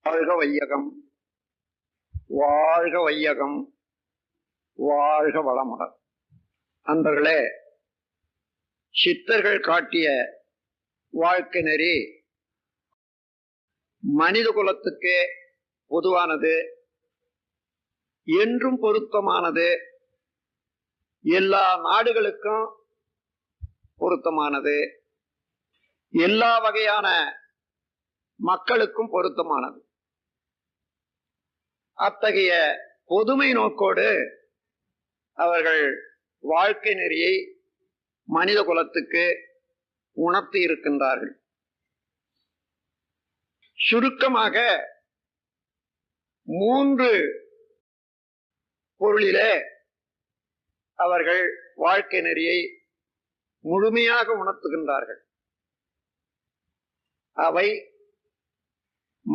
வாழ்க வையகம், வாழ்க வையகம், வாழ்க வளமுடன். அன்பர்களே, சித்தர்கள் காட்டிய வாழ்க்கை நெறி மனித குலத்துக்கு பொதுவானது, என்றும் பொருத்தமானது, எல்லா நாடுகளுக்கும் பொருத்தமானது, எல்லா வகையான மக்களுக்கும் பொருத்தமானது. அத்தகைய பொதுமை நோக்கோடு அவர்கள் வாழ்க்கை நெறியை மனித குலத்துக்கு உணர்த்தி இருக்கின்றார்கள். சுருக்கமாக 3 பொருளிலே அவர்கள் வாழ்க்கை நெறியை முழுமையாக உணர்த்துகின்றார்கள். அவை